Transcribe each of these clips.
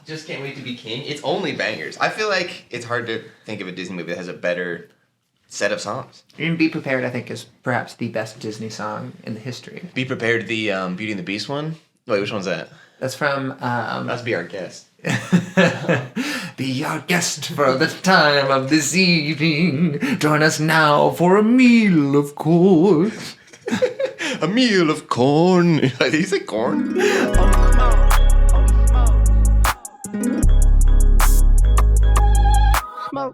just can't wait to be king. It's only bangers. I feel like it's hard to think of a Disney movie that has a better set of songs. And Be Prepared, I think, is perhaps the best Disney song in the history. Be Prepared, the Beauty and the Beast one? Wait, which one's that? That's from... Must Be Our Guest. Be our guest for the time of this evening. Join us now for a meal of course. A meal of corn. Did he say corn?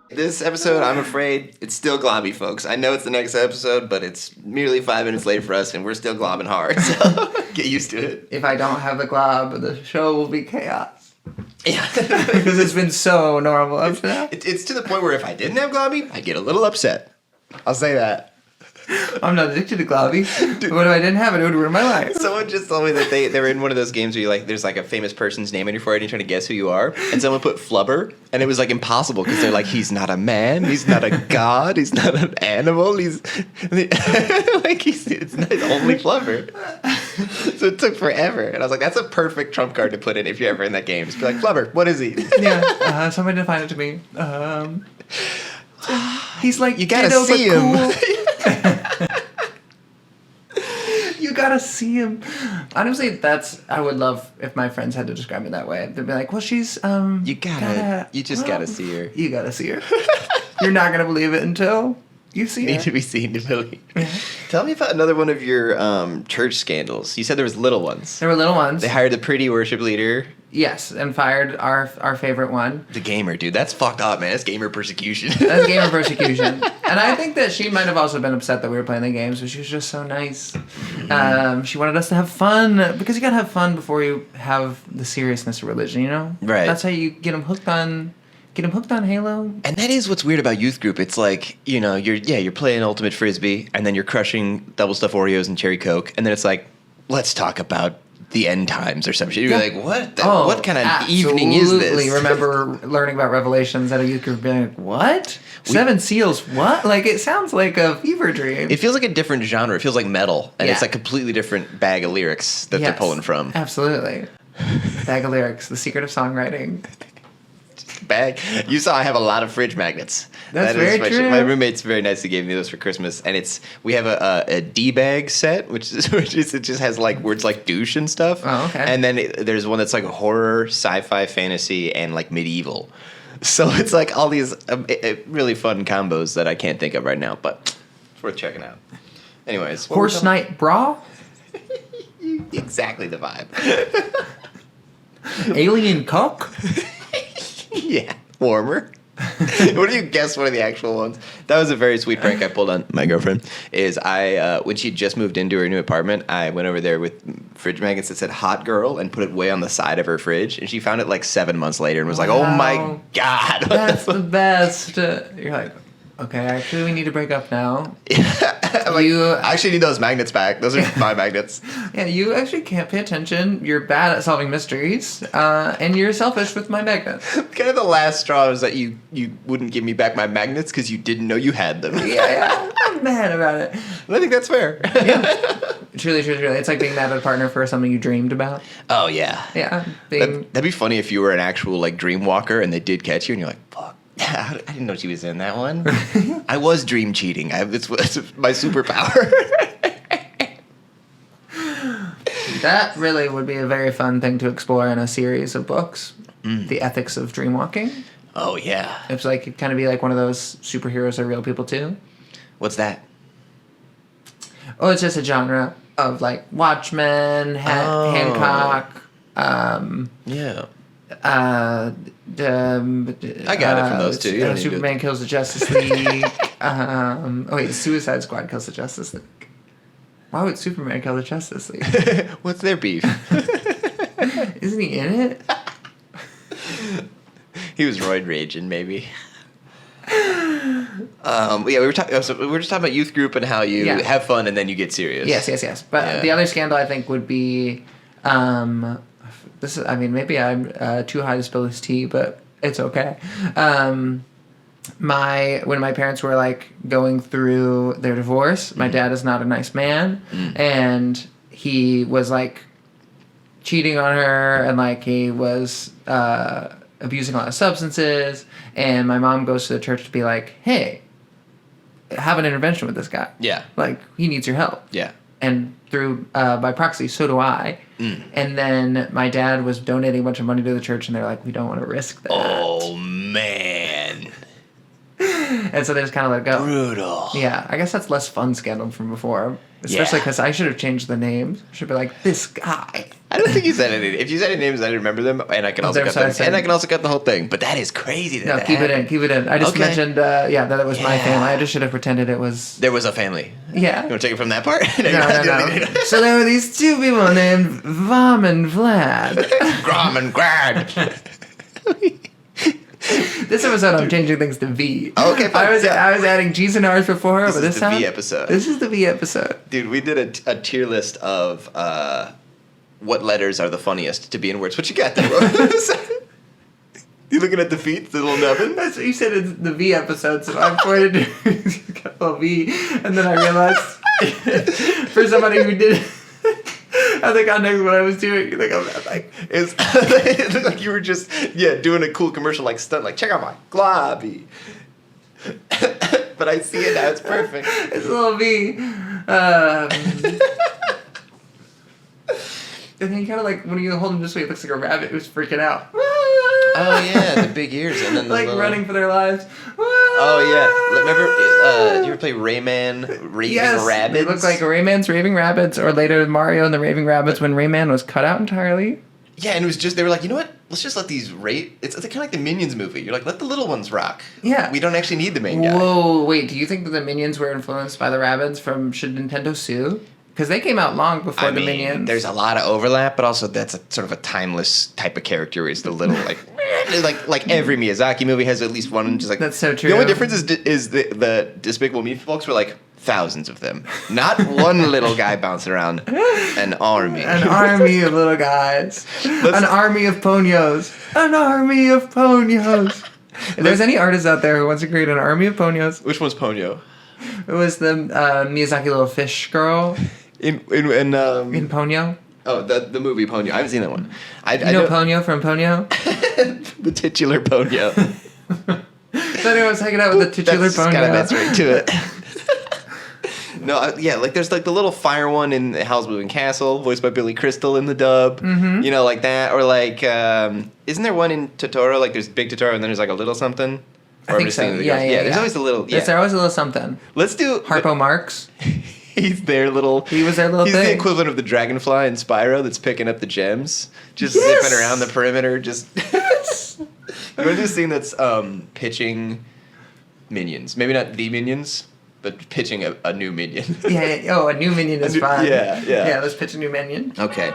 This episode, I'm afraid, it's still globby, folks. I know it's the next episode, but it's merely 5 minutes late for us, and we're still globbing hard, so get used to it. If I don't have the glob, the show will be chaos. Yeah. Because it's been so normal up to now. It's to the point where if I didn't have globby, I'd get a little upset. I'll say that. I'm not addicted to globby, but if I didn't have it, it would ruin my life. Someone just told me that they were in one of those games where you there's like a famous person's name on your forehead and you're trying to guess who you are, and someone put Flubber, and it was like impossible because they're like, he's not a man, he's not a god, he's not an animal, it's only Flubber. So it took forever, and I was like, that's a perfect trump card to put in if you're ever in that game. Just be like, Flubber, what is he? Yeah, somebody define it to me. He's like, you gotta see him. Cool. You gotta see him. Honestly, I would love if my friends had to describe me that way. They'd be like, well, she's, you just gotta see her. You gotta see her. You're not gonna believe it until you see her. Need to be seen to believe. Tell me about another one of your church scandals. You said there was little ones. There were little ones. They hired the pretty worship leader. Yes, and fired our favorite one. The gamer, dude. That's fucked up, man. That's gamer persecution. That's gamer persecution. And I think that she might have also been upset that we were playing the games, but she was just so nice. She wanted us to have fun, because you gotta have fun before you have the seriousness of religion, you know? Right. That's how you get them hooked on Halo. And that is what's weird about youth group. It's like, you're playing Ultimate Frisbee, and then you're crushing double stuffed Oreos and cherry Coke, and then it's like, let's talk about the end times or some shit. You're like, what? What kind of evening is this? Absolutely. Remember learning about Revelations at a youth group, being like, what? Seven Seals? What? Like, it sounds like a fever dream. It feels like a different genre. It feels like metal, and it's like a completely different bag of lyrics that they're pulling from. Absolutely. Bag of lyrics, the secret of songwriting. Bag. You saw I have a lot of fridge magnets. That's very true. My roommate's very nicely gave me those for Christmas, and we have a D-bag set, which is it just has like words like douche and stuff. Oh, okay. And then there's one that's like horror, sci-fi, fantasy, and like medieval. So it's like all these really fun combos that I can't think of right now, but it's worth checking out. Anyways, Horse Night Bra? Exactly the vibe. Alien Cock? Yeah, warmer. What do you guess one of the actual ones? That was a very sweet prank I pulled on my girlfriend. Is when she just moved into her new apartment, I went over there with fridge magnets that said "hot girl" and put it way on the side of her fridge, and she found it like 7 months later and was like, "Oh my god, that's the best." You're like, okay, actually, we need to break up now. I actually need those magnets back. Those are my magnets. Yeah, you actually can't pay attention. You're bad at solving mysteries, and you're selfish with my magnets. Kind of the last straw was that you wouldn't give me back my magnets because you didn't know you had them. Yeah, I'm mad about it. I think that's fair. Yeah. Truly. It's like being mad at a partner for something you dreamed about. Oh, yeah. Yeah. That'd be funny if you were an actual like dream walker and they did catch you and you're like, fuck. I didn't know she was in that one. I was dream cheating. It's my superpower. That really would be a very fun thing to explore in a series of books. The ethics of dream walking. Oh, yeah. It's like, it kind of be like one of those superheroes are real people too. What's that? Oh, it's just a genre of like Watchmen, Hancock. Yeah. I got it from those two. Superman kills the Justice League. Suicide Squad kills the Justice League. Why would Superman kill the Justice League? What's their beef? Isn't he in it? He was roid raging, maybe. We were just talking about youth group and how you have fun and then you get serious. Yes. But the other scandal I think would be, maybe I'm too high to spill this tea, but it's okay. When my parents were like going through their divorce, my dad is not a nice man, and he was like cheating on her, and like he was abusing a lot of substances. And my mom goes to the church to be like, hey, have an intervention with this guy. Yeah. Like, he needs your help. Yeah. And through, by proxy, so do I. And then my dad was donating a bunch of money to the church, and they're like, we don't want to risk that. Oh, man. And so they just kind of let it go. Brutal. Yeah, I guess that's less fun scandal from before. Especially because I should have changed the names. I should be like, this guy. I don't think you said any. If you said any names, I remember them, and I can also cut them. And I can also cut the whole thing. But that is crazy. That Keep it in. I just mentioned, that it was my family. I just should have pretended it was... There was a family. Yeah. You want to take it from that part? No. So there were these two people named Vam and Vlad. Grom and Grad. This episode, I'm changing things to V. Okay, fine. I was adding G's and R's before, but this time... V episode. This is the V episode. Dude, we did a tier list of what letters are the funniest to be in words. What you got there, Rose? You looking at the feet, the little nubbin? That's what you said. It's the V episode, so I pointed to a couple V, and then I realized for somebody who did have the context of what I was doing, like I'm like it looked like you were just doing a cool commercial like stunt, like check out my globby. But I see it now. It's perfect. It's a little V. And then kind of like when you hold him this way, it looks like a rabbit who's freaking out. Oh yeah, the big ears and then the like little... running for their lives. Oh yeah, remember? Did you ever play Rayman Raving Rabbids? They look like Rayman's Raving Rabbids, or later Mario and the Raving Rabbids when Rayman was cut out entirely. Yeah, and it was just they were like, you know what? Let's just let these It's kind of like the Minions movie. You're like, let the little ones rock. Yeah, we don't actually need the main guy. Whoa, wait, do you think that the Minions were influenced by the Rabbids from Should Nintendo Sue? Because they came out long before the Minions. There's a lot of overlap, but also that's a sort of a timeless type of character. Is the little like every Miyazaki movie has at least one. Just like that's so true. The only difference is the Despicable Me folks were like thousands of them, not one little guy bouncing around an army. An army of little guys. An army of ponios. An army of ponios. If there's any artist out there who wants to create an army of ponios, which one's Ponyo? It was the Miyazaki little fish girl. In Ponyo? Oh, the movie Ponyo. I haven't seen that one. I know Ponyo from Ponyo? The titular Ponyo. So anyone was hanging out with the titular Ponyo. That's right to it. No, like there's like the little fire one in Howl's Moving Castle, voiced by Billy Crystal in the dub. Mm-hmm. You know, like that. Or like, isn't there one in Totoro? Like there's Big Totoro and then there's like a little something? I think so. Yeah. There's always a little. Yeah. There's always a little something. Let's do Harpo Marx. He's their little. He was their little he's thing. The equivalent of the dragonfly in Spyro that's picking up the gems, just zipping around the perimeter. Just. You want to do a scene that's pitching minions? Maybe not the minions, but pitching a new minion. Oh, a new minion is fine. Yeah. Yeah, let's pitch a new minion. Okay.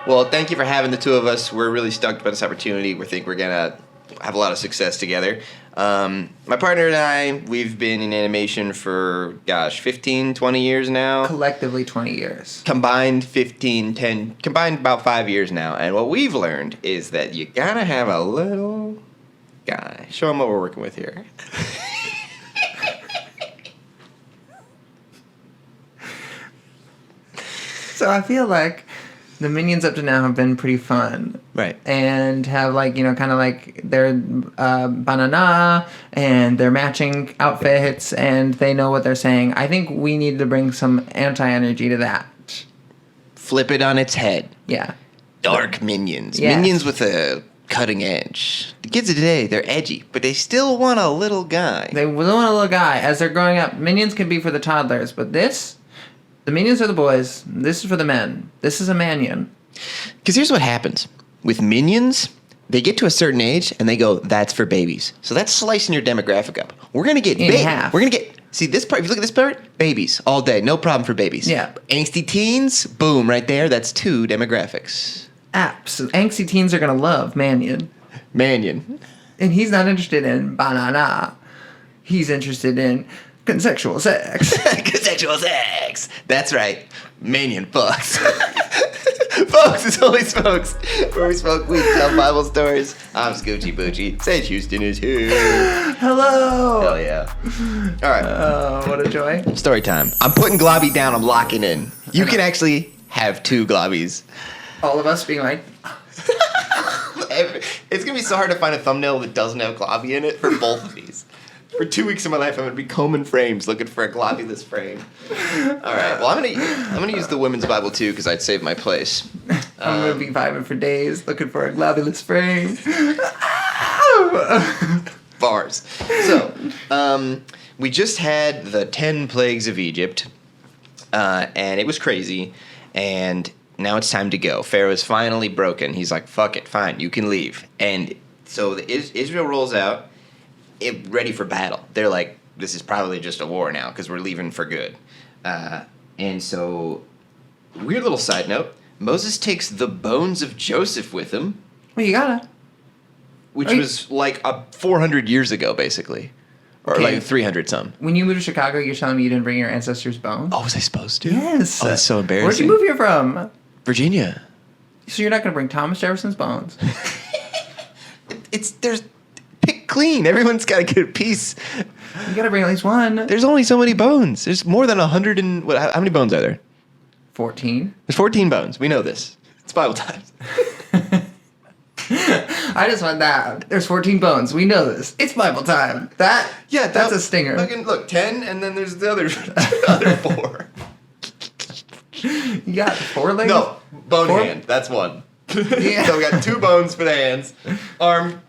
Well, thank you for having the two of us. We're really stoked about this opportunity. We think we're gonna have a lot of success together. My partner and I, we've been in animation for, 15, 20 years now. Collectively 20 years. Combined about 5 years now. And what we've learned is that you gotta have a little guy. Show them what we're working with here. So I feel like the Minions up to now have been pretty fun. Right. And have kind of like their banana and their matching outfits and they know what they're saying. I think we need to bring some anti-energy to that. Flip it on its head. Yeah. Dark Minions. Yes. Minions with a cutting edge. The kids of today, they're edgy, but they still want a little guy. They want a little guy. As they're growing up, Minions can be for the toddlers, but the Minions are the boys. This is for the men. This is a Manion. Because here's what happens. With Minions, they get to a certain age, and they go, that's for babies. So that's slicing your demographic up. We're going to get big. Half. We're going to get... See, this part, if you look at this part, babies, all day. No problem for babies. Yeah. Angsty teens, boom, right there. That's 2 demographics. So angsty teens are going to love Manion. Manion. And he's not interested in banana. He's interested in... consensual sex. Consensual sex. That's right. Manion fucks. Folks, it's Holy Smokes, where we smoke weed, tell Bible stories. I'm Scoochie Boochie. Sage Huston is here. Hello. Hell yeah. All right. What a joy. Story time. I'm putting Globby down. I'm locking in. You can actually have 2 Globbies. All of us being like, It's going to be so hard to find a thumbnail that doesn't have globby in it for both of these. For 2 weeks of my life, I'm going to be combing frames looking for a globbyless frame. All right. Well, I'm going to use the Women's Bible too because I'd save my place. I'm going to be vibing for days looking for a globbyless frame. Bars. So, we just had the 10 plagues of Egypt, and it was crazy, and now it's time to go. Pharaoh's finally broken. He's like, fuck it, fine, you can leave. And so Israel rolls out, ready for battle. They're like, this is probably just a war now because we're leaving for good. And so, weird little side note, Moses takes the bones of Joseph with him. Well, you gotta. Which was like 400 years ago, basically. Or Okay. like 300 some. When you moved to Chicago, you're telling me you didn't bring your ancestors' bones? Oh, was I supposed to? Yes. Oh, that's so embarrassing. Where'd you move here from? Virginia. So you're not going to bring Thomas Jefferson's bones? There's pick clean. Everyone's got to get a piece. You got to bring at least one. There's only so many bones. There's more than 100 and how many bones are there? 14. There's 14 bones. We know this. It's Bible times. I just want that. There's 14 bones. We know this. It's Bible time. That's a stinger. Look, 10, and then there's the other 4. You got 4 legs? No, bone 4? hand. That's one. Yeah. So we got 2 bones for the hands. Arm.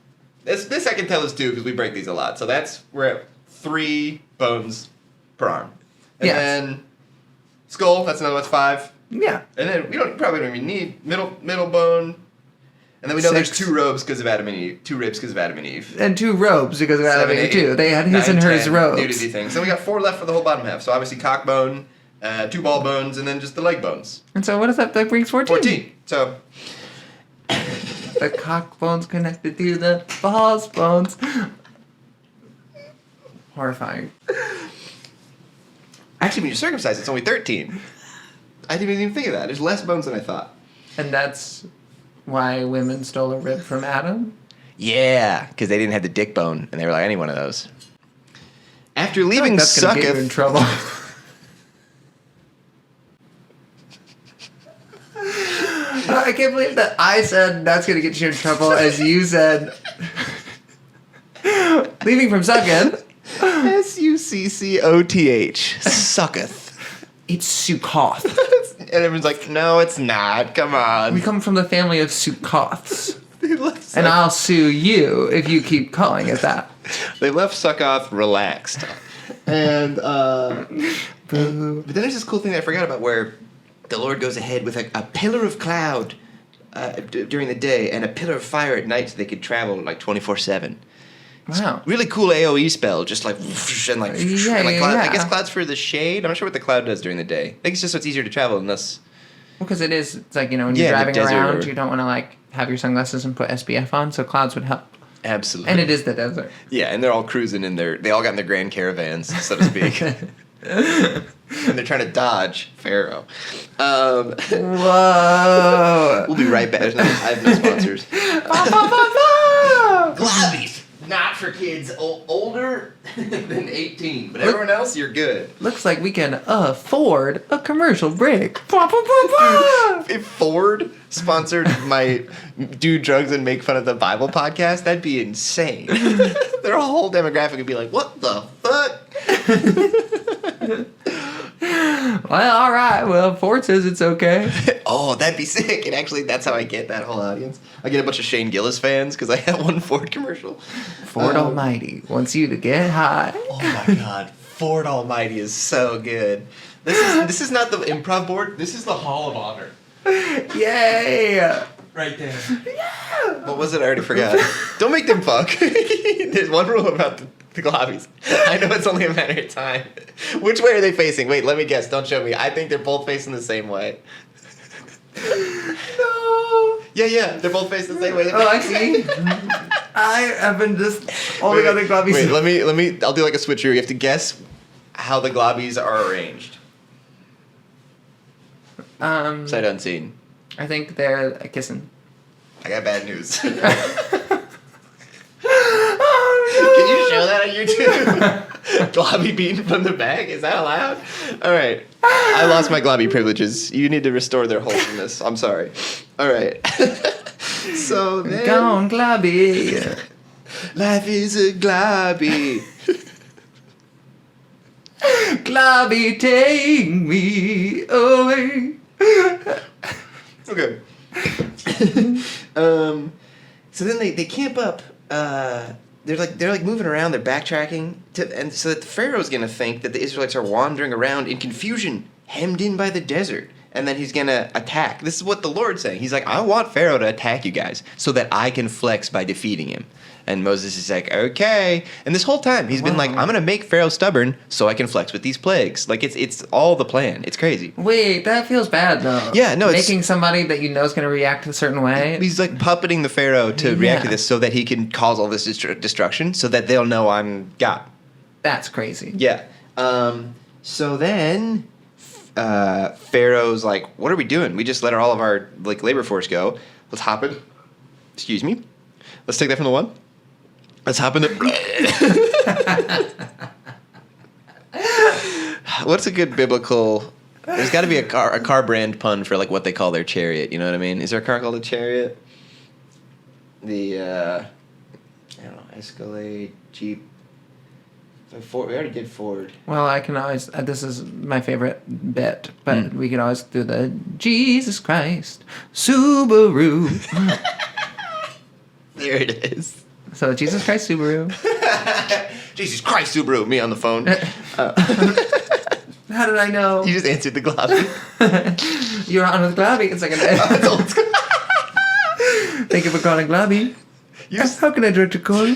This I can tell is 2 because we break these a lot. So we're at 3 bones per arm. And Yes. then skull. That's another 5. Yeah. And then we probably don't even need middle bone. And then we know 6. there's 2 robes because of Adam and Eve. 2 ribs because of Adam and Eve. And 2 robes because of Adam 7, and Eve 8, too. They had his 9, and hers 10 robes. nudity things. So we got 4 left for the whole bottom half. So obviously cock bone, 2 ball bones, and then just the leg bones. And so what is that? That brings 14. 14. So The cock bone's connected to the balls bones. Horrifying. actually, when you're circumcised, it's only 13. I didn't even think of that. There's less bones than I thought. And that's why women stole a rib from Adam? Yeah, because they didn't have the dick bone, and they were like, I need one of those. After I feel leaving like that's gonna get you in Succoth, trouble. I can't believe that I said that's going to get you in trouble as you said leaving from Succoth. Succoth. Succoth. It's Sukkoth. And everyone's like, no, it's not. Come on. We come from the family of Sukkoths. They left And I'll sue you if you keep calling it that. They left Succoth relaxed. And, but then there's this cool thing that I forgot about where the Lord goes ahead with a pillar of cloud during the day and a pillar of fire at night so they could travel like 24/7. Wow. Really cool AoE spell, just like whoosh, and like, whoosh, Yeah, and like yeah, cloud, yeah. I guess cloud's for the shade. I'm not sure what the cloud does during the day. I think it's just so it's easier to travel unless. Well, because it's like, you know, when you're Yeah, the driving desert around, or- you don't want to, like, have your sunglasses and put SPF on, so clouds would help. Absolutely. And it is the desert. Yeah, and they're all cruising in they all got in their grand caravans, so to speak. And they're trying to dodge Pharaoh. Whoa. We'll be right back. I have no sponsors. Globbies. Not for kids older than 18. But everyone else, you're good. Looks like we can afford a commercial break. If Ford sponsored my do drugs and make fun of the Bible podcast, that'd be insane. Their whole demographic would be like, what the fuck? Well, all right. Well, Ford says it's okay. Oh, that'd be sick. And actually, that's how I get that whole audience. I get a bunch of Shane Gillis fans because I have one Ford commercial. Ford Almighty wants you to get high. Oh my God, Ford Almighty is so good. This is not the improv board. This is the Hall of Honor. Yay! Right there. What was it? I already forgot. Don't make them fuck. There's one rule about the globbies. I know it's only a matter of time. Which way are they facing? Wait, let me guess. Don't show me. I think they're both facing the same way. No. Yeah. They're both facing the same way. Oh, I see. I have been just holding on the globbies. Wait, let me. I'll do like a switcheroo. You have to guess how the globbies are arranged. Sight unseen. I think they're kissing. I got bad news. Oh, Can you show that on YouTube? Globby beaten from the back? Is that allowed? All right. I lost my globby privileges. You need to restore their wholesomeness. I'm sorry. All right. So then... Gone globby. Life is a globby. Globby, take me away. Okay. So then they camp up. They're like moving around. They're backtracking, and so that the Pharaoh's gonna think that the Israelites are wandering around in confusion, hemmed in by the desert, and then he's gonna attack. This is what the Lord's saying. He's like, I want Pharaoh to attack you guys so that I can flex by defeating him. And Moses is like, okay. And this whole time he's been like, I'm gonna make Pharaoh stubborn so I can flex with these plagues. Like it's all the plan. It's crazy. Wait, that feels bad though. Yeah, no, it's making somebody that you know is gonna react a certain way. He's like puppeting the Pharaoh to react to this so that he can cause all this destruction so that they'll know I'm God. That's crazy. Yeah. So then Pharaoh's like, what are we doing? We just let all of our like labor force go. Let's hop in. Excuse me. Let's take that from the one. Let's hop in the... What's a good biblical... There's got to be a car brand pun for like what they call their chariot. You know what I mean? Is there a car called a chariot? The, I don't know, Escalade, Jeep. Ford, we already did Ford. Well, I can always... this is my favorite bit, but we could always do the Jesus Christ Subaru. There it is. So, Jesus Christ Subaru. Jesus Christ, Subaru, me on the phone. How did I know? You just answered the globby. You're on with Globby. It's like Thank you for calling Globby. How can I direct your call?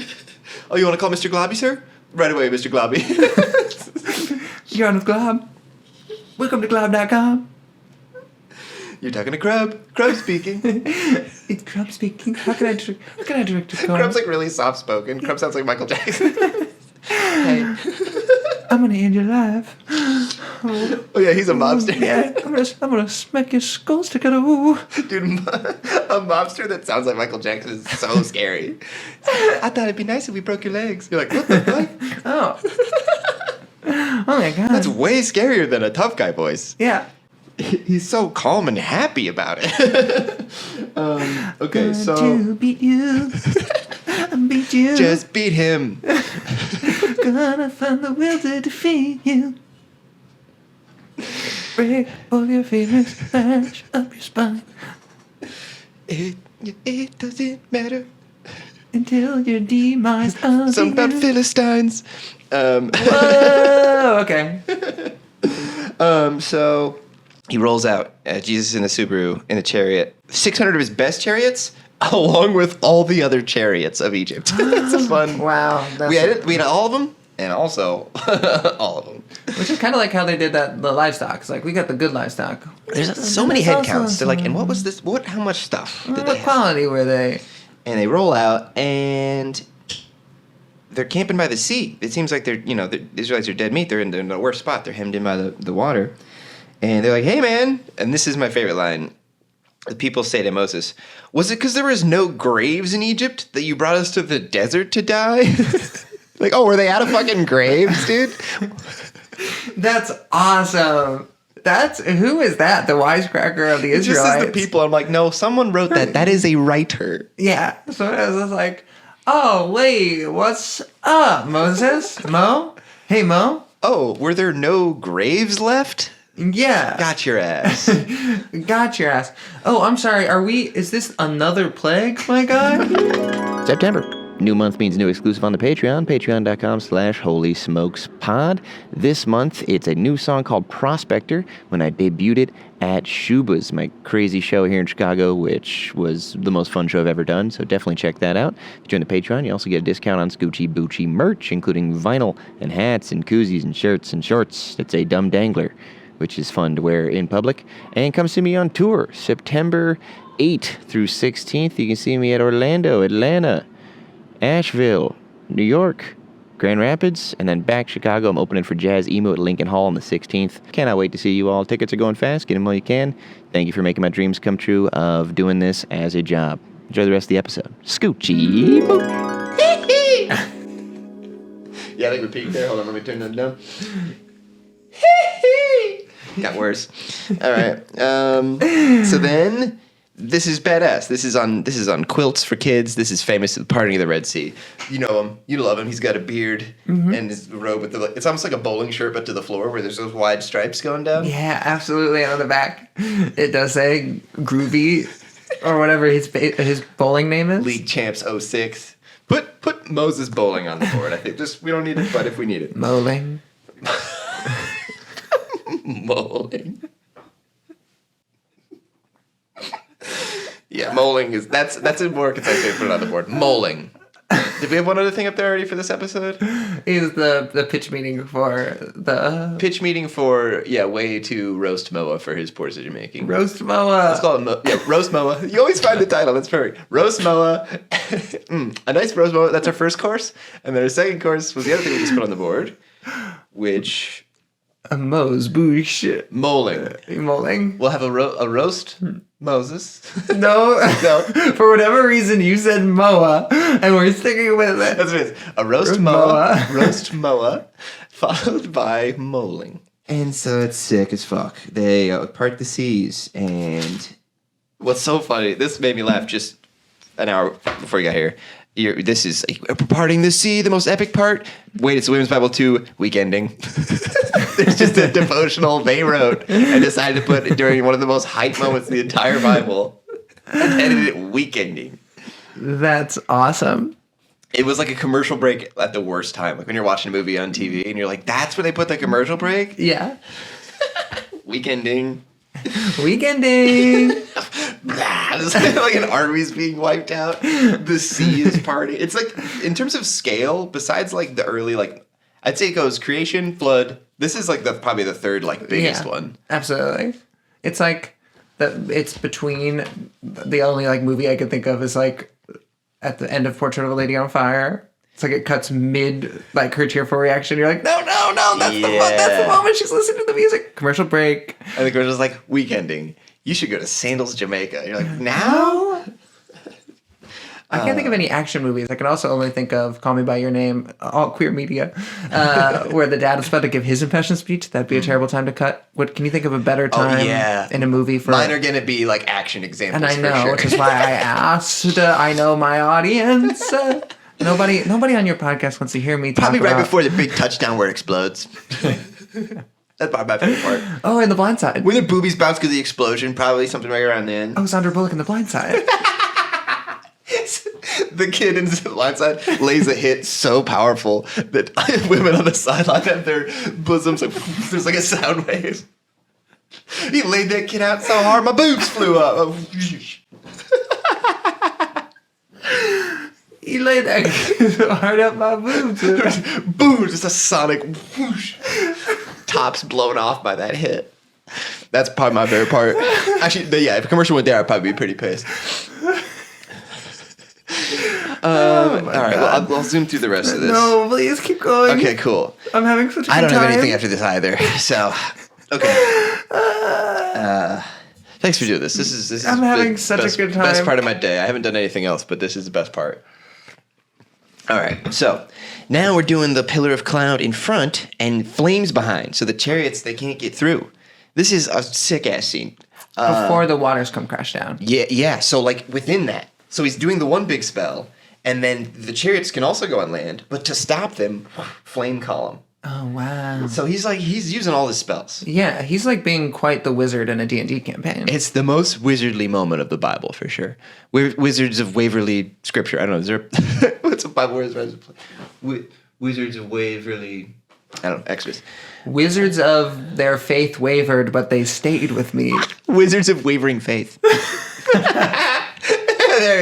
Oh, you want to call Mr. Globby, sir? Right away, Mr. Globby. You're on with Glob. Welcome to Glob.com. You're talking to Crub. Crub speaking. It's Crub speaking. How can I direct your call? Crub's like really soft spoken. Crub sounds like Michael Jackson. Hey, I'm gonna end your life. Oh yeah, he's a mobster. Yeah, I'm gonna smack your skulls together. Ooh. Dude, a mobster that sounds like Michael Jackson is so scary. I thought it'd be nice if we broke your legs. You're like, what the fuck? Oh. Oh my god. That's way scarier than a tough guy voice. Yeah. He's so calm and happy about it. Okay, so... To beat you. Beat you. Just beat him. Gonna find the will to defeat you. Break all your feelings, smash up your spine. It doesn't matter. Until your demise of Something about you. Philistines. Whoa, okay. So he rolls out Jesus in the Subaru in a chariot. 600 of his best chariots, along with all the other chariots of Egypt. It's a fun. Wow. We had all of them, and also all of them. Which is kind of like how they did the livestock. It's like, we got the good livestock. There's so many head counts. They're like, and what was this? How much stuff did they What have? quality were they? And they roll out, and they're camping by the sea. It seems like the Israelites are dead meat. They're in the worst spot. They're hemmed in by the water. And they're like, hey, man. And this is my favorite line. The people say to Moses, was it because there was no graves in Egypt that you brought us to the desert to die? Like, oh, were they out of fucking graves, dude? That's awesome. Who is that? The wisecracker of the Israelites? Just as the people, I'm like, no, someone wrote that. That is a writer. Yeah. So I was like, oh, wait, what's up, Moses? Mo? Hey, Mo? Oh, were there no graves left? Yeah. Got your ass. Got your ass. Oh, I'm sorry. Is this another plague, my guy? September. New month means new exclusive on the Patreon, patreon.com/holysmokespod. This month, it's a new song called Prospector when I debuted it at Shuba's, my crazy show here in Chicago, which was the most fun show I've ever done, so definitely check that out. If you join the Patreon, you also get a discount on Scoochie Boochie merch, including vinyl and hats and koozies and shirts and shorts. It's a dumb dangler, which is fun to wear in public. And come see me on tour, September 8th through 16th. You can see me at Orlando, Atlanta, Asheville, New York, Grand Rapids, and then back Chicago. I'm opening for Jazz Emo at Lincoln Hall on the 16th. Cannot wait to see you all. Tickets are going fast. Get them while you can. Thank you for making my dreams come true of doing this as a job. Enjoy the rest of the episode. Scoochie Boochie. Yeah, I think we peaked there. Hold on, let me turn that down. Got worse. All right. So then this is badass. This is on quilts for kids. This is famous at the Parting of the Red Sea. You know him. You love him. He's got a beard and his robe with it's almost like a bowling shirt, but to the floor where there's those wide stripes going down. Yeah, absolutely. And on the back, it does say Groovy or whatever his bowling name is. League Champs 06. Put Moses Bowling on the board. I think we don't need it, but if we need it. Moling. Moling. Yeah, moling is that's a more concise way to put it on the board. Moling. Did we have one other thing up there already for this episode? Is the pitch meeting for the Pitch meeting way to roast Moa for his poor decision making. roast Moa. Let's call it roast Moa. You always find the title. That's perfect. Roast Moa. A nice roast Moa. That's our first course, and then our second course was the other thing we just put on the board, which A Mose Boosh. moling. Moling. We'll have a roast Moses. No. No. For whatever reason, you said Moa, and we're sticking with it. That's what it is. A roast Roast Moa. Moa. Roast Moa, followed by moling. And so it's sick as fuck. They part the seas, and what's so funny, this made me laugh just an hour before you got here. This is parting the sea, the most epic part. Wait, it's Women's Bible 2 weekending. There's just a devotional they wrote and decided to put it during one of the most hype moments in the entire Bible and edited it weekending. That's awesome. It was like a commercial break at the worst time. Like when you're watching a movie on TV and you're like, that's where they put the commercial break? Yeah. Weekending. Weekending. It's like an army's being wiped out. The sea is partying. It's like, in terms of scale, besides like the early, like, I'd say it goes creation, flood. This is like probably the third like biggest one. Absolutely. It's like it's between the only like movie I could think of is like at the end of Portrait of a Lady on Fire. It's like it cuts mid like her tearful reaction. You're like, no, that's the moment she's listening to the music. Commercial break. And the commercial's like, weekending. You should go to Sandals, Jamaica. You're like, now? I can't think of any action movies. I can also only think of Call Me By Your Name, all queer media, where the dad is about to give his impression speech. That'd be a terrible time to cut. What can you think of a better time in a movie for? Mine are gonna be like action examples. And I know, for sure. which is why I asked. I know my audience. Nobody on your podcast wants to hear me talk Probably right about... before the big touchdown where it explodes. That's probably my favorite part. Oh, in The Blind Side. When their boobies bounce because of the explosion, probably something right around then. Oh, Sandra Bullock in The Blind Side. The kid in The Blind Side lays a hit so powerful that women on the sideline have their bosoms like there's like a sound wave. He laid that kid out so hard my boobs flew up. He laid that kid so hard up my boobs. Boom! Just a sonic whoosh. Tops blown off by that hit. That's probably my favorite part. Actually, yeah, if a commercial went there, I'd probably be pretty pissed. All right, well, I'll zoom through the rest of this. No, please keep going. Okay, cool. I'm having such a good I don't time. have anything after this either. So, okay. Thanks for doing this. This is I'm having such a good time. Best part of my day. I haven't done anything else, but this is the best part. All right, so now we're doing the pillar of cloud in front and flames behind, so the chariots, they can't get through. This is a sick-ass scene. Before the waters come crash down. Yeah, so like within that. So he's doing the one big spell, and then the chariots can also go on land, but to stop them, flame column. Oh, wow. So he's using all his spells. Yeah, he's like being quite the wizard in a D&D campaign. It's the most wizardly moment of the Bible, for sure. Wizards of Waverly Scripture. I don't know. Is there... What's a Bible word? Wizards of Waverly... I don't know. Exodus. Wizards of their faith wavered, but they stayed with me. Wizards of Wavering Faith. There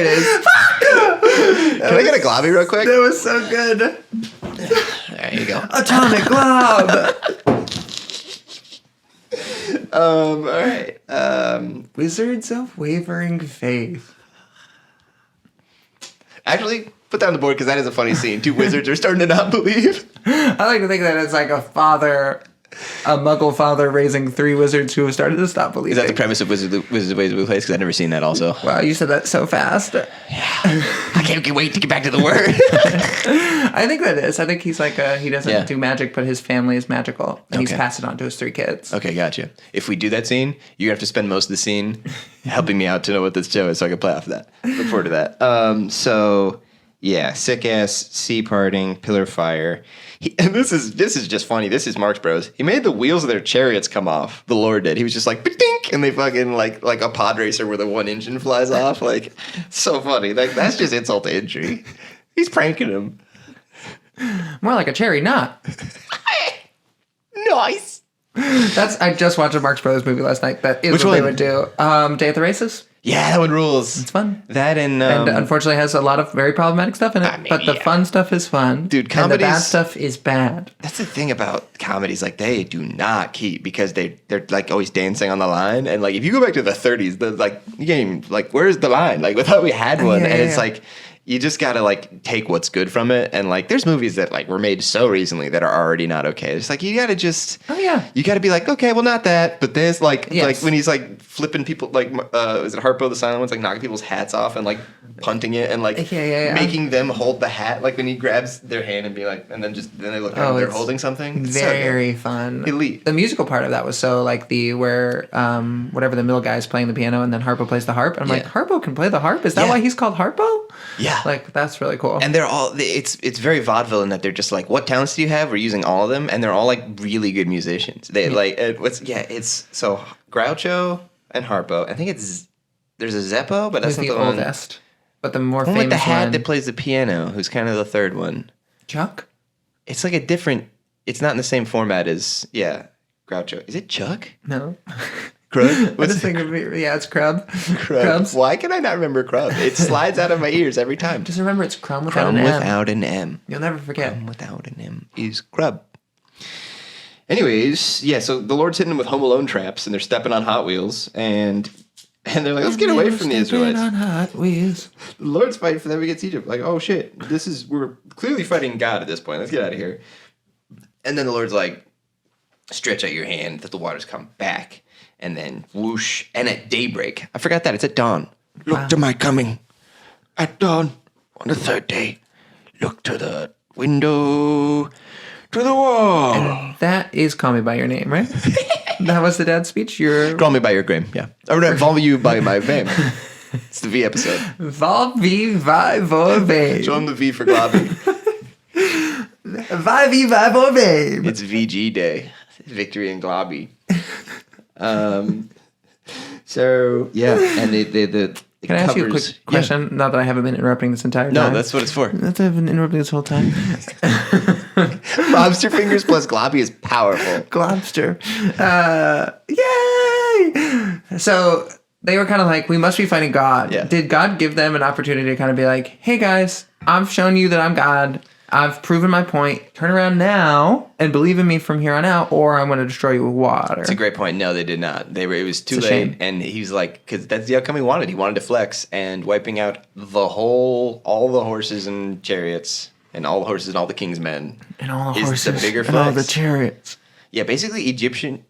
it is. Can I get a globby real quick? That was so good. There you go. Atomic glob. All right. Wizards of wavering faith. Actually, put that on the board because that is a funny scene. Two wizards are starting to not believe. I like to think that it's like a father a Muggle father raising 3 wizards who have started to stop believing. Is that the premise of Wizards of Ways of Blue Place? Because I've never seen that also. Wow, you said that so fast. I can't wait to get back to the word. I think that is. I think he's like he doesn't do magic, but his family is magical, and he's passed it on to his 3 kids. Okay, gotcha. If we do that scene, you're going to have to spend most of the scene helping me out to know what this show is so I can play off of that. Look forward to that. So, yeah, sick-ass sea parting, pillar fire. And this is just funny. This is Marx Bros. He made the wheels of their chariots come off. The Lord did. He was just like, dink, and they fucking like a pod racer where the one engine flies off. Like, so funny. Like, that's just insult to injury. He's pranking him. More like a cherry knot. Nice. I just watched a Marx Brothers movie last night. That is Which what one? they would do. Day at the Races. Yeah, that one rules. It's fun. That and Unfortunately has a lot of very problematic stuff in it. But the fun stuff is fun. Dude, and the bad comedies- stuff is bad. that's the thing about comedies. Like, they do not keep because they're like always dancing on the line. And like, if you go back to the 30s, the like you can't even, like, where's the line? Like, we thought we had one, and it's like. You just gotta like take what's good from it, and like there's movies that like were made so recently that are already not okay. It's like you gotta just you gotta be like, okay, well, not that, but this like when he's like flipping people, like is it Harpo the Silent One's like knocking people's hats off and like punting it and like making them hold the hat, like when he grabs their hand and be like, and then they look down and they're holding something. It's very fun. Elite. The musical part of that was so like where whatever the middle guy is playing the piano and then Harpo plays the harp. And I'm like, Harpo can play the harp? Is that why he's called Harpo? Yeah. Like, that's really cool. And they're all, it's very vaudeville in that they're just like, what talents do you have? We're using all of them. And they're all like really good musicians. They it's so Groucho and Harpo. I think there's a Zeppo, but that's not the the one. oldest. But the more One famous with the hat one. that plays the piano, who's kind of the third one. Chuck? It's like a different, it's not in the same format as, Groucho. Is it Chuck? No. Crud? I just think of it, it's Crub. Crub. Why can I not remember Crub? It slides out of my ears every time. Just remember it's Crumb without Crumb an M. without an M. You'll never forget. Crumb without an M is Crub. Anyways, so the Lord's hitting them with Home Alone traps, and they're stepping on Hot Wheels, and they're like, let's get away from the Israelites. On Hot Wheels. The Lord's fighting for them against Egypt. Like, oh shit, we're clearly fighting God at this point. Let's get out of here. And then the Lord's like, stretch out your hand that the waters come back. And then whoosh. And at daybreak, I forgot that, it's at dawn. Look to my coming. At dawn, on the 3rd day, look to the window, to the wall. And that is Call Me By Your Name, right? That was the dad's speech? Call me by your game, yeah. Or no, follow you by my fame. It's the V episode. Va vi vai vo babe. Show him the V for Globby. Va vi vai vo babe. It's VG Day. Victory in Globby. So yeah, and the Can I ask you a quick question? Not that I haven't been interrupting this entire time. No, that's what it's for. That's I've been interrupting this whole time. Lobster fingers plus Globby is powerful. Globster. Yay! So they were kind of like, we must be fighting God. Yeah. Did God give them an opportunity to kind of be like, hey guys, I've shown you that I'm God. I've proven my point. Turn around now and believe in me from here on out, or I'm going to destroy you with water. That's a great point. No, they did not. It was too It's a late, shame. and he was like, because that's the outcome he wanted. He wanted to flex, and wiping out all the horses and chariots, and all the horses and all the king's men, and all the is horses the bigger and all flex. the chariots. Yeah, basically Egyptian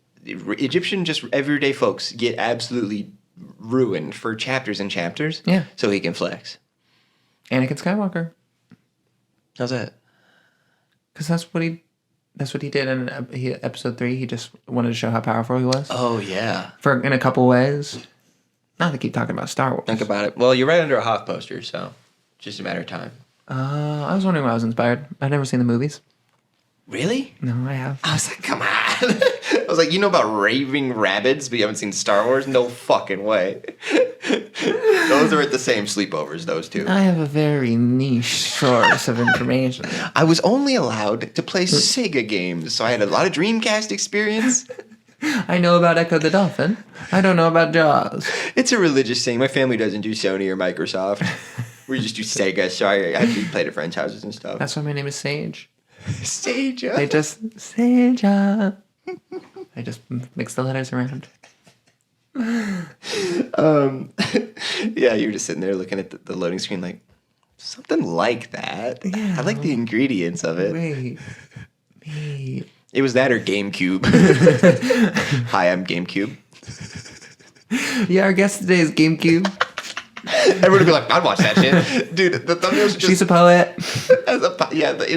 just everyday folks get absolutely ruined for chapters and chapters. Yeah. So he can flex. Anakin Skywalker. How's that? Because that's what he did in episode 3. He just wanted to show how powerful he was. Oh yeah. In a couple ways. Not to keep talking about Star Wars. Think about it. Well, you're right under a Hoth poster, so just a matter of time. I was wondering why I was inspired. I've never seen the movies. Really? No, I have. I was like, come on. I was like, you know about raving rabbits, but you haven't seen Star Wars? No fucking way. Those are at the same sleepovers, those two. I have a very niche source of information. I was only allowed to play Sega games, so I had a lot of Dreamcast experience. I know about Echo the Dolphin. I don't know about Jaws. It's a religious thing. My family doesn't do Sony or Microsoft. We just do Sega, so I actually played at friends' houses and stuff. That's why my name is Sage. Sage. They just Sage. I just mix the letters around. Yeah, you were just sitting there looking at the loading screen like, something like that. Yeah. I like the ingredients of it. Wait. It was that or GameCube. Hi, I'm GameCube. Yeah, our guest today is GameCube. Everyone would be like, I'd watch that shit. Dude, the thumbnail's just... She's a poet. In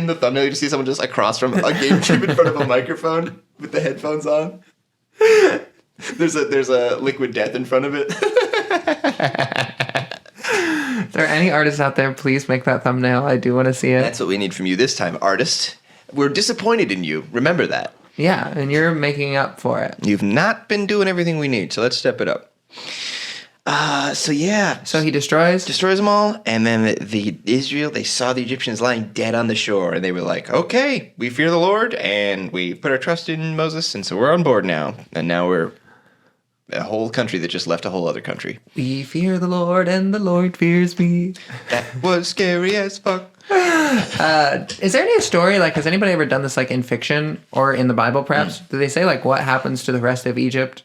the thumbnail, you just see someone just across from a GameCube in front of a microphone with the headphones on. There's a liquid death in front of it. If there are any artists out there, please make that thumbnail. I do want to see it. That's what we need from you this time, artist. We're disappointed in you. Remember that. Yeah, and you're making up for it. You've not been doing everything we need, so let's step it up. So he destroys them all, and then the Israel, they saw the Egyptians lying dead on the shore, and they were like, okay, we fear the Lord, and we put our trust in Moses, and so we're on board now. And now we're a whole country that just left a whole other country. We fear the Lord, and the Lord fears me. That was scary as fuck. Is there any story, like, has anybody ever done this, like, in fiction or in the Bible, perhaps? Do they say, like, what happens to the rest of Egypt?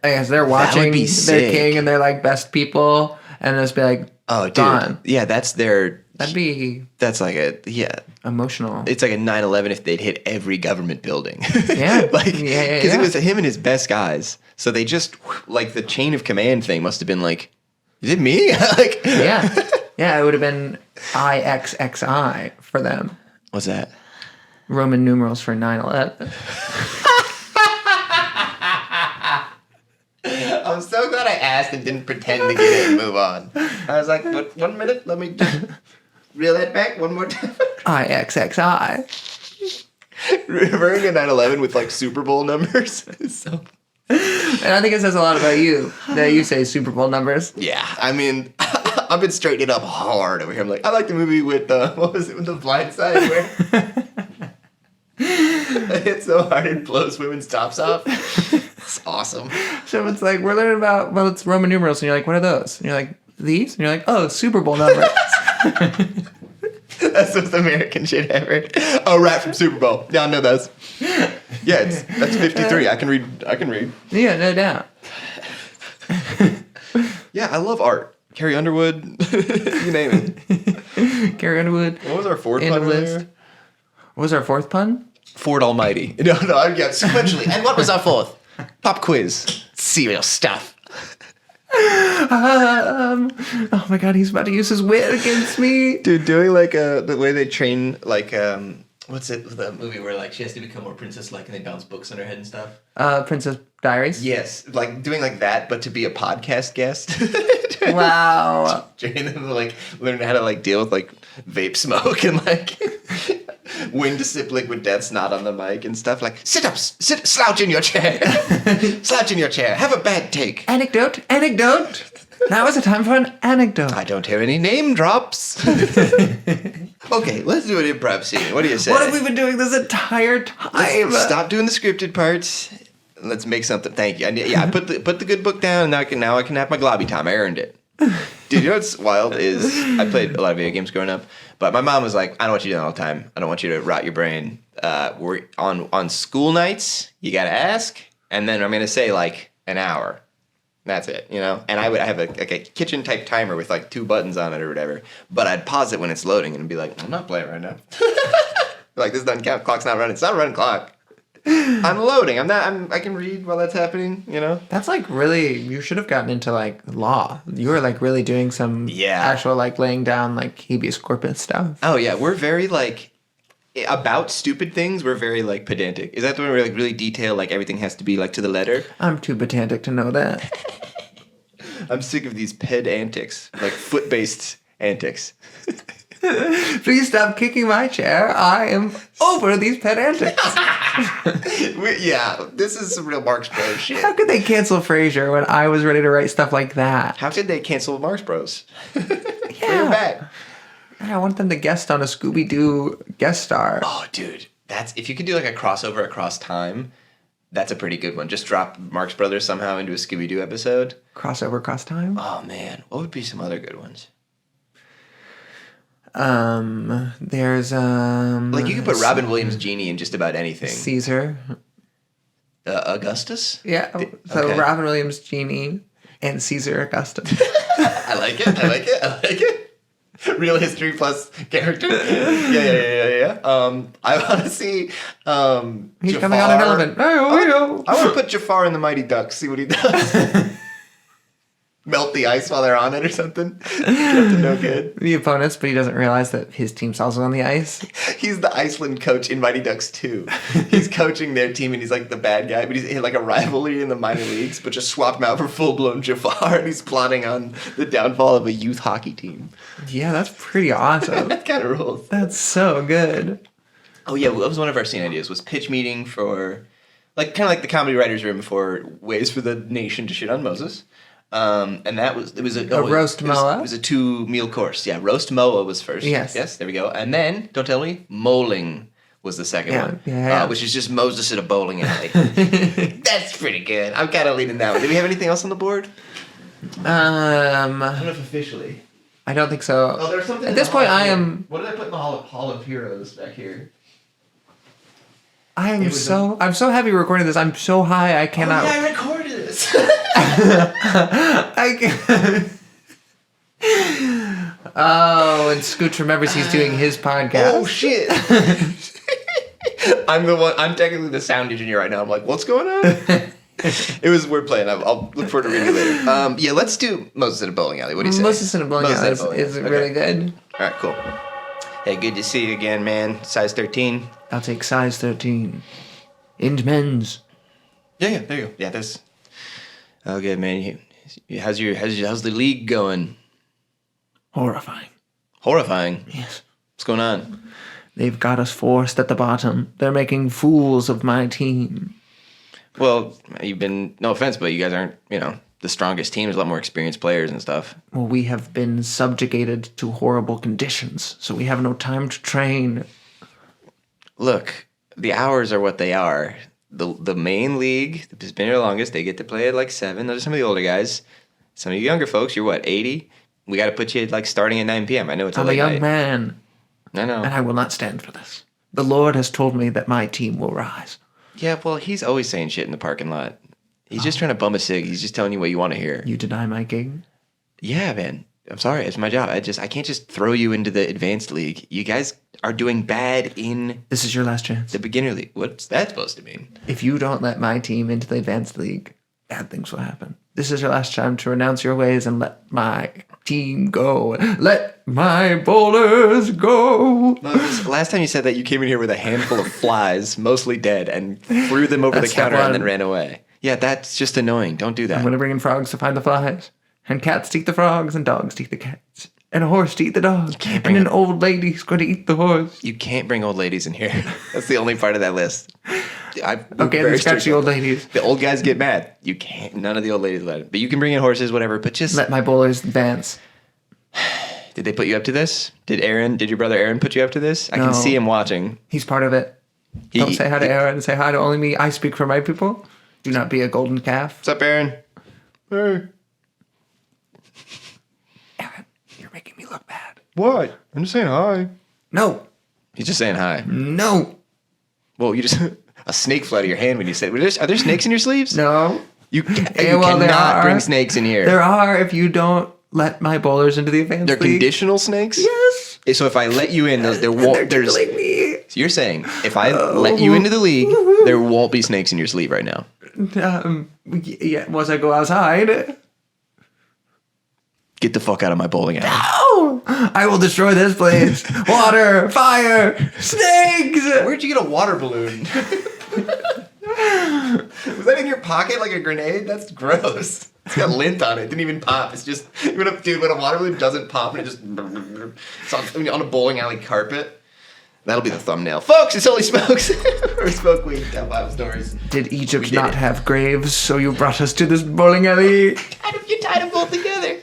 As they're watching their king and they're, like, best people, and just be like, oh, dude. Gone. Yeah, that's their... That's like a... Yeah. Emotional. It's like a 9/11 if they'd hit every government building. Yeah. Because it was him and his best guys. So they just... Like, the chain of command thing must have been like, is it me? Like... Yeah. Yeah, it would have been IXXI for them. What's that? Roman numerals for 9/11. I'm so glad I asked and didn't pretend to get it and move on. I was like, what, 1 minute? Let me just reel that back one more time. IXXI. Referring to 9/11 with like Super Bowl numbers. So... And I think it says a lot about you that you say Super Bowl numbers. Yeah, I mean, I've been straightening up hard over here. I'm like, I like the movie with, what was it, with The Blind Side, where it hits so hard it blows women's tops off. It's awesome. So it's like, we're learning about, well, it's Roman numerals, and you're like, what are those? And you're like, these? And you're like, oh, Super Bowl numbers. That's the most American shit ever. Oh, rap from Super Bowl. Yeah, I know those. Yeah, that's 53. I can read. Yeah, no doubt. Yeah, I love art. Carrie Underwood. You name it. Carrie Underwood. What was our fourth In pun the list. earlier? What was our fourth pun? Ford Almighty. No, I've got sequentially. And what was our fourth? Pop quiz. Serial stuff. Oh my god, he's about to use his wit against me. Dude, doing like the way they train like what's it, the movie where like she has to become more princess-like and they bounce books on her head and stuff? Princess Diaries? Yes, like doing like that, but to be a podcast guest. Wow. Training them to like learn how to like deal with like vape smoke and like when to sip liquid death snot on the mic and stuff. Like slouch in your chair. Slouch in your chair. Have a bad take. Anecdote. Now is the time for an anecdote. I don't hear any name drops. Okay, let's do an improv scene. What do you say? What have we been doing this entire time? Stop doing the scripted parts. Let's make something. Thank you. I put the good book down. Now I can have my globby time. I earned it. Dude, you know what's wild is I played a lot of video games growing up, but my mom was like, I don't want you doing it all the time. I don't want you to rot your brain. We're on school nights. You gotta ask, and then I'm gonna say like an hour. That's it, you know? And I have a kitchen type timer with like 2 buttons on it or whatever. But I'd pause it when it's loading and be like, I'm not playing right now. Like, this doesn't count. Clock's not running. It's not a running clock. I'm loading. I can read while that's happening, you know? That's like really, you should have gotten into like law. You were like really doing some actual like laying down like habeas corpus stuff. Oh yeah, we're very like, about stupid things, we're very like pedantic. Is that the one where like really detailed, like everything has to be like to the letter? I'm too pedantic to know that. I'm sick of these ped antics, like foot-based antics. Please stop kicking my chair. I am over these pet antics. Yeah, this is some real Marx Bros shit. How could they cancel Frasier when I was ready to write stuff like that? How could they cancel Marx Bros? Bring Yeah. it back. I want them to guest on a Scooby-Doo guest star. Oh, dude, that's if you could do like a crossover across time. That's a pretty good one. Just drop Marx Brothers somehow into a Scooby-Doo episode. Crossover across time? Oh man, what would be some other good ones? There's like you could put Robin Williams Genie in just about anything. Caesar. Augustus? Yeah. So Okay. Robin Williams Genie and Caesar Augustus. I like it. Real history plus character. Yeah. I want to see. He's Jafar. coming on an elephant. I want to put Jafar in the Mighty Ducks. See what he does. Melt the ice while they're on it or something. Captain No Good. The opponents, but he doesn't realize that his team's also on the ice. He's the Iceland coach in Mighty Ducks 2. He's coaching their team and he's like the bad guy, but he's in like a rivalry in the minor leagues, but just swap him out for full-blown Jafar, and he's plotting on the downfall of a youth hockey team. Yeah, that's pretty awesome. That kind of rules. That's so good. Oh yeah, that was one of our scene ideas, was pitch meeting for, like, kind of like the comedy writers room for ways for the nation to shit on Moses. And that was, it was a roast moa? It was a 2-meal course. Yeah, roast moa was first. Yes, there we go. And then, don't tell me, moling was the second one. Yeah. Which is just Moses at a bowling alley. That's pretty good. I'm kind of leaning that one. Do we have anything else on the board? I don't know if officially. I don't think so. Oh, there's something at this point, I am. What did I put in the Hall of Heroes back here? I'm so heavy recording this. I'm so high I cannot. Oh, yeah, I recorded this. I can't. Oh, and Scooch remembers he's doing his podcast. Oh shit! I'm technically the sound engineer right now. I'm like, what's going on? We're playing. I'll look forward to reading it later. Yeah, let's do Moses in a bowling alley. What do you say? Moses in a bowling alley is really good. All right, cool. Hey, good to see you again, man. Size 13. I'll take size 13. In men's. Yeah, there you go. Yeah, that's. Oh, good, man. How's the league going? Horrifying. Horrifying? Yes. What's going on? They've got us forced at the bottom. They're making fools of my team. Well, no offense, but you guys aren't, the strongest team. There's a lot more experienced players and stuff. Well, we have been subjugated to horrible conditions, so we have no time to train. Look, the hours are what they are. The main league that's been here the longest, they get to play at like 7. Those are some of the older guys. Some of you younger folks, you're what, 80? We got to put you like starting at 9 p.m. I know it's I'm a young man. I know. And I will not stand for this. The Lord has told me that my team will rise. Yeah, well, he's always saying shit in the parking lot. He's just trying to bum a cig. He's just telling you what you want to hear. You deny my gig? Yeah, man. I'm sorry. It's my job. I can't just throw you into the advanced league. You guys are doing bad in... This is your last chance. The beginner league. What's that supposed to mean? If you don't let my team into the advanced league, bad things will happen. This is your last time to renounce your ways and let my team go. Let my bowlers go. Moses, last time you said that, you came in here with a handful of flies, mostly dead, and threw them over the counter and then ran away. Yeah, that's just annoying. Don't do that. I'm going to bring in frogs to find the flies. And cats to eat the frogs, and dogs to eat the cats. And a horse to eat the dog. And an old lady's going to eat the horse. You can't bring old ladies in here. That's the only part of that list. Okay, then scratch the old ladies. The old guys get mad. You can't. None of the old ladies let it. But you can bring in horses, whatever. But just let my bowlers advance. Did they put you up to this? Did your brother Aaron put you up to this? I No. can see him watching. He's part of it. Don't say hi to Aaron. Say hi to only me. I speak for my people. Do not be a golden calf. What's up, Aaron? Hey. Aaron, you're making me look bad. What? I'm just saying hi. No. He's just saying hi. No. Whoa, you just... A snake flew out of your hand when you said... Are there snakes in your sleeves? No. You cannot bring snakes in here. There are if you don't let my bowlers into the advanced They're league. conditional snakes? Yes. So if I let you in, there They're won't... tickling me. So you're saying if I let you into the league, there won't be snakes in your sleeve right now? Yeah, once I go outside... Get the fuck out of my bowling alley. No! I will destroy this place. Water, fire, snakes! Where'd you get a water balloon? Was that in your pocket like a grenade? That's gross. It's got lint on it. It didn't even pop. It's just, when a water balloon doesn't pop and it just, it's on a bowling alley carpet. That'll be the thumbnail. Folks, it's Only Smokes. Or Smoke Weed, tell Bible stories. Did Egypt not have graves, so you brought us to this bowling alley? You tied them both together.